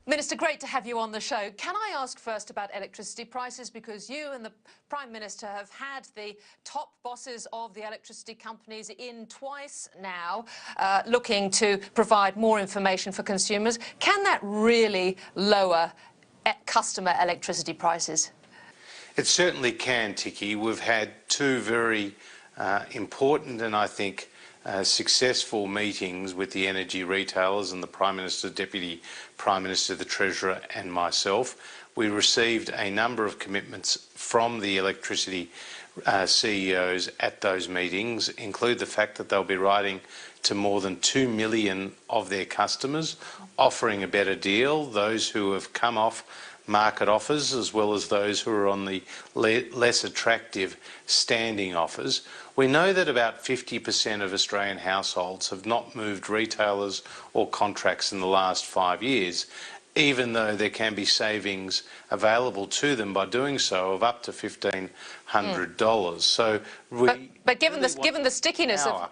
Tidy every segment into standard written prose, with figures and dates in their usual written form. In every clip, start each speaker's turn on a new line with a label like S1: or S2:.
S1: Minister, great to have you on the show. Can I ask first about electricity prices, because you and the Prime Minister have had the top bosses of the electricity companies in twice now, looking to provide more information for consumers. Can that really lower customer electricity prices?
S2: It certainly can, Ticky. We've had two very important and I think successful meetings with the energy retailers and the Prime Minister, Deputy Prime Minister, the Treasurer and myself. We received a number of commitments from the electricity CEOs at those meetings, include the fact that they'll be writing to more than 2 million of their customers, offering a better deal, those who have come off market offers as well as those who are on the less attractive standing offers. We know that about 50% of Australian households have not moved retailers or contracts in the last 5 years, even though there can be savings available to them by doing so of up to $1,500. So
S1: but given the stickiness of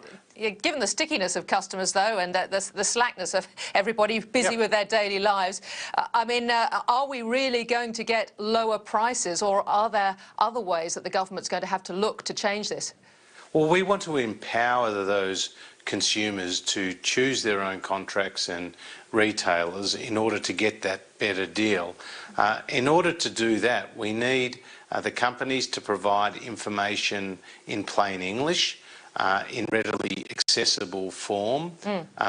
S1: given the stickiness of customers, though, and the slackness of everybody busy with their daily lives, I mean, are we really going to get lower prices, or are there other ways that the government's going to have to look to change this?
S2: Well, we want to empower those consumers to choose their own contracts and retailers in order to get that better deal. In order to do that, we need the companies to provide information in plain English, in readily accessible form.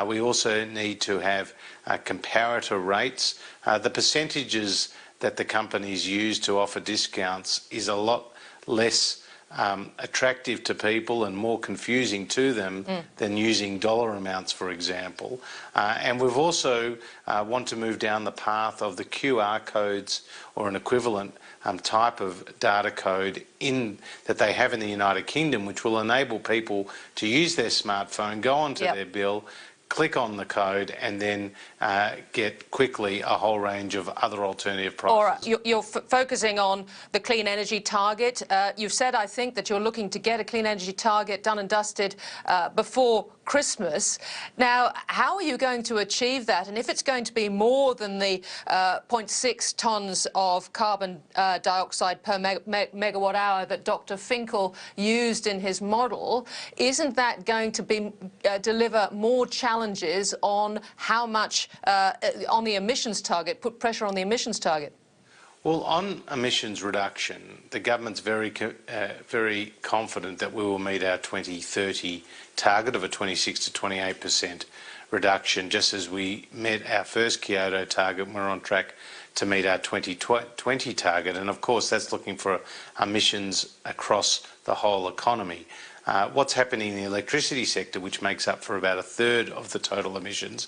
S2: We also need to have comparator rates. The percentages that the companies use to offer discounts is a lot less attractive to people and more confusing to them than using dollar amounts, for example. And we've also want to move down the path of the QR codes or an equivalent type of data code that they have in the United Kingdom, which will enable people to use their smartphone, go onto their bill, click on the code and then get quickly a whole range of other alternative prices.
S1: All right, you're focusing on the clean energy target. You've said, I think, that you're looking to get a clean energy target done and dusted before Christmas. Now, how are you going to achieve that? And if it's going to be more than the 0.6 tonnes of carbon dioxide per megawatt hour that Dr. Finkel used in his model, isn't that going to be deliver more challenges on how much on the emissions target, put pressure on the emissions target?
S2: Well, on emissions reduction, the government's very confident that we will meet our 2030 target of a 26 to 28% reduction, just as we met our first Kyoto target. We're on track to meet our 2020 target, and of course that's looking for emissions across the whole economy. What's happening in the electricity sector, which makes up for about 1/3 of the total emissions,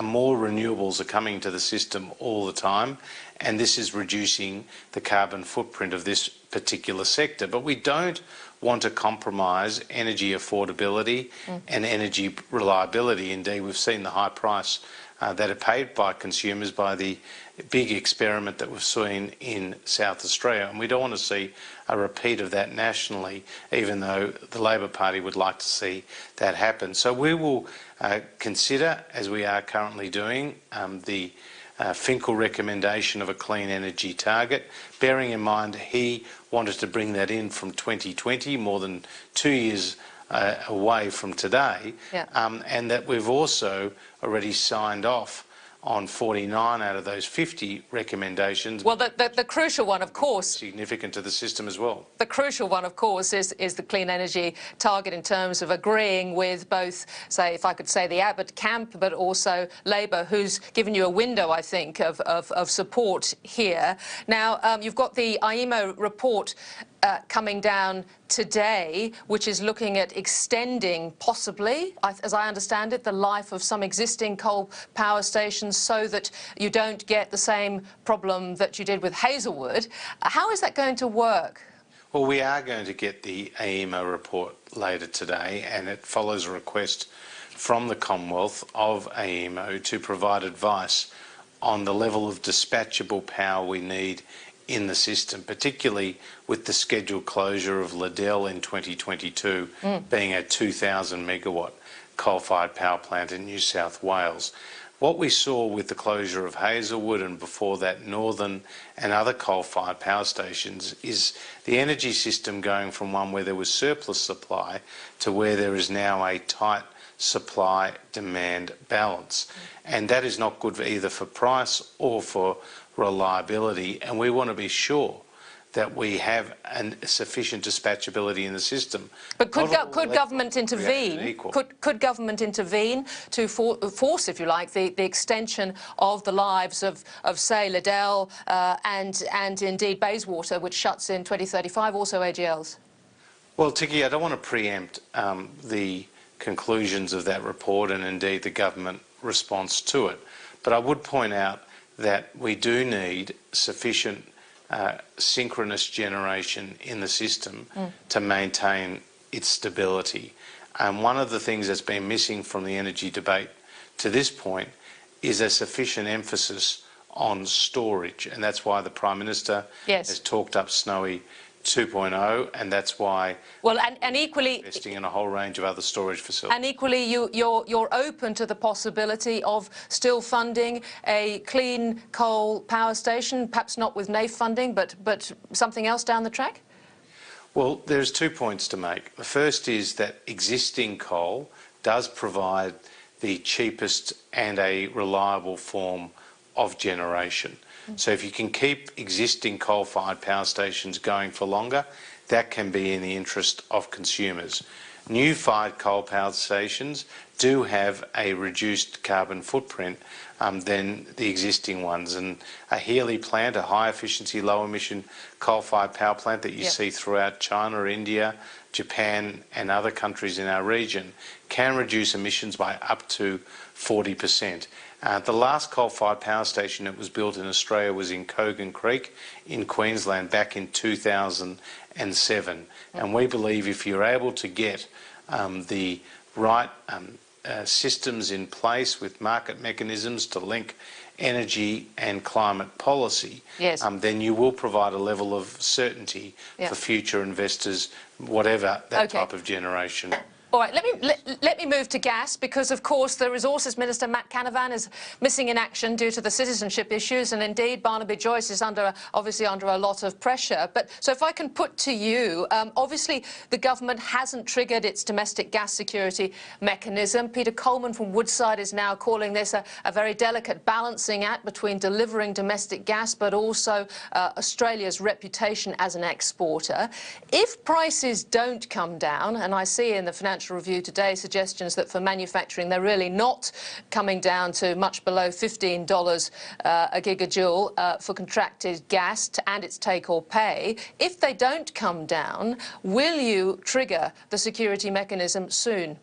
S2: more renewables are coming to the system all the time, and this is reducing the carbon footprint of this particular sector. But we don't want to compromise energy affordability and energy reliability. Indeed, we've seen the high price that are paid by consumers by the big experiment that we've seen in South Australia, and we don't want to see a repeat of that nationally, even though the Labor Party would like to see that happen. So we will consider, as we are currently doing, the Finkel recommendation of a clean energy target, bearing in mind he wanted to bring that in from 2020, more than 2 years away from today, and that we've also already signed off on 49 out of those 50 recommendations.
S1: Well, the crucial one, of course,
S2: significant to the system as well.
S1: The crucial one, of course, is the clean energy target in terms of agreeing with both, say, if I could say, the Abbott camp, but also Labor, who's given you a window, I think, of support here. Now, you've got the IEMO report coming down today, which is looking at extending, possibly, as I understand it, the life of some existing coal power stations so that you don't get the same problem that you did with Hazelwood. How is that going to work?
S2: Well, we are going to get the IEMO report later today, and it follows a request from the Commonwealth of IEMO to provide advice on the level of dispatchable power we need in the system, particularly with the scheduled closure of Liddell in 2022 being a 2,000 megawatt coal-fired power plant in New South Wales. What we saw with the closure of Hazelwood and before that Northern and other coal-fired power stations is the energy system going from one where there was surplus supply to where there is now a tight supply-demand balance. And that is not good either for price or for reliability, and we want to be sure that we have sufficient dispatchability in the system.
S1: But could government intervene? Could government intervene to force, if you like, the extension of the lives of say, Liddell and indeed Bayswater, which shuts in 2035, also AGLs?
S2: Well, Ticky, I don't want to preempt the conclusions of that report and indeed the government response to it, but I would point out that we do need sufficient synchronous generation in the system to maintain its stability. And one of the things that's been missing from the energy debate to this point is a sufficient emphasis on storage, and that's why the Prime Minister has talked up Snowy 2.0, and that's why
S1: and equally
S2: investing in a whole range of other storage facilities.
S1: And equally, you're open to the possibility of still funding a clean coal power station, perhaps not with NAIF funding, but something else down the track?
S2: Well, there's 2 points to make. The first is that existing coal does provide the cheapest and a reliable form of generation. So if you can keep existing coal-fired power stations going for longer, that can be in the interest of consumers. New-fired coal power stations do have a reduced carbon footprint than the existing ones, and a Healy plant, a high-efficiency, low-emission coal-fired power plant that you see throughout China, India, Japan and other countries in our region, can reduce emissions by up to 40%. The last coal-fired power station that was built in Australia was in Cogan Creek in Queensland back in 2007. And we believe if you're able to get the right systems in place with market mechanisms to link energy and climate policy, then you will provide a level of certainty for future investors, whatever that type of generation.
S1: All right, let me move to gas, because of course the Resources Minister Matt Canavan is missing in action due to the citizenship issues, and indeed Barnaby Joyce is obviously under a lot of pressure. But so if I can put to you, obviously the government hasn't triggered its domestic gas security mechanism. Peter Coleman from Woodside is now calling this a very delicate balancing act between delivering domestic gas but also Australia's reputation as an exporter. If prices don't come down, and I see in the Financial Review today suggestions that for manufacturing they're really not coming down to much below $15 a gigajoule for contracted gas and its take or pay. If they don't come down, will you trigger the security mechanism soon?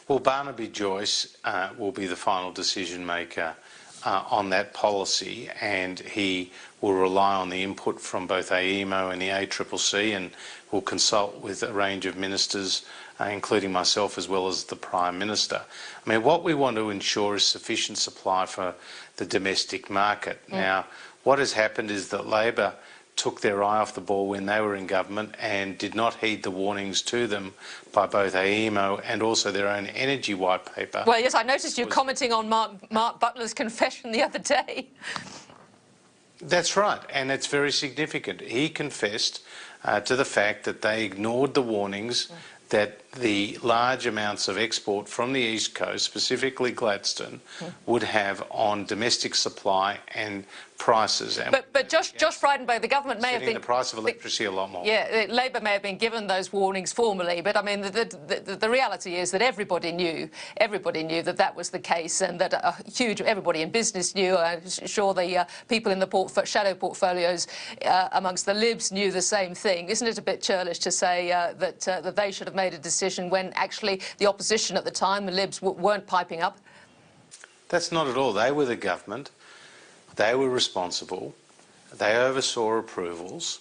S2: Well, Barnaby Joyce will be the final decision maker on that policy, and he will rely on the input from both AEMO and the ACCC, and will consult with a range of ministers, including myself as well as the Prime Minister. I mean, what we want to ensure is sufficient supply for the domestic market. Now, what has happened is that Labor took their eye off the ball when they were in government and did not heed the warnings to them by both AEMO and also their own energy white paper.
S1: Well, yes, I noticed you commenting on Mark Butler's confession the other day.
S2: That's right, and it's very significant. He confessed to the fact that they ignored the warnings that the large amounts of export from the East Coast, specifically Gladstone, would have on domestic supply and prices. And
S1: but Josh Frydenberg, the government may have been
S2: the price of electricity a lot more.
S1: Yeah, Labor may have been given those warnings formally, but I mean the reality is that everybody knew that that was the case, and that everybody in business knew. I'm sure the people in the shadow portfolios amongst the Libs knew the same thing. Isn't it a bit churlish to say that they should have made a decision when actually the opposition at the time, the Libs, weren't piping up?
S2: That's not at all. They were the government. They were responsible. They oversaw approvals.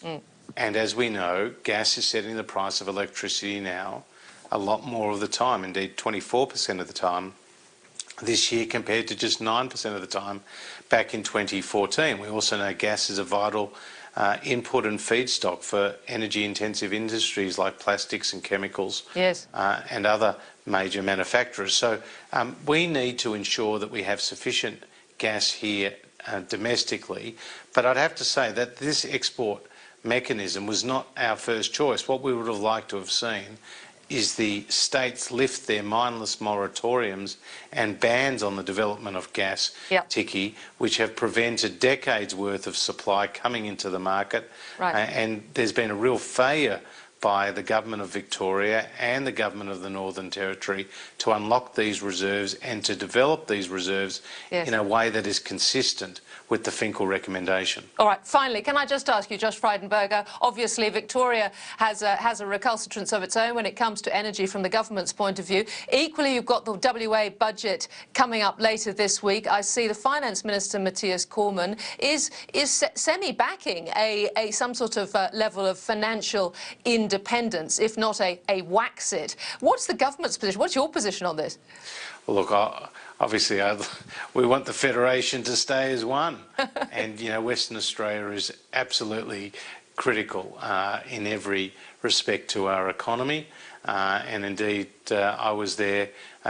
S2: And as we know, gas is setting the price of electricity now a lot more of the time, indeed 24% of the time this year compared to just 9% of the time back in 2014. We also know gas is a vital input and feedstock for energy-intensive industries like plastics and chemicals,
S1: yes,
S2: and other major manufacturers. So we need to ensure that we have sufficient gas here domestically. But I'd have to say that this export mechanism was not our first choice. What we would have liked to have seen is the states lift their mindless moratoriums and bans on the development of gas,
S1: yep,
S2: Ticky, which have prevented decades worth of supply coming into the market.
S1: right.
S2: And there's been a real failure by the Government of Victoria and the Government of the Northern Territory to unlock these reserves and to develop these reserves, yes, in a way that is consistent with the Finkel recommendation.
S1: All right, finally, can I just ask you, Josh Frydenberger, obviously Victoria has a recalcitrance of its own when it comes to energy from the government's point of view. Equally, you've got the WA budget coming up later this week. I see the Finance Minister, Matthias Cormann, is semi-backing some sort of level of financial independence, if not a Waxit. What's the government's position? What's your position on this?
S2: Well, look, obviously we want the Federation to stay as one. And, you know, Western Australia is absolutely critical in every respect to our economy. And indeed, I was there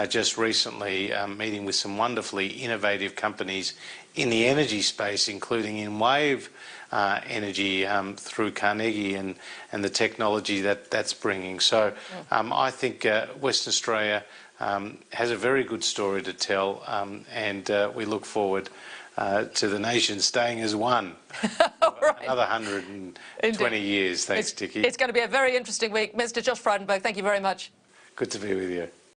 S2: just recently meeting with some wonderfully innovative companies in the energy space, including in wave energy through Carnegie and the technology that's bringing. So I think Western Australia has a very good story to tell, and we look forward to the nation staying as one. Right. Another 120 years. Thanks, Ticky.
S1: It's going to be a very interesting week. Mr. Josh Frydenberg, thank you very much.
S2: Good to be with you.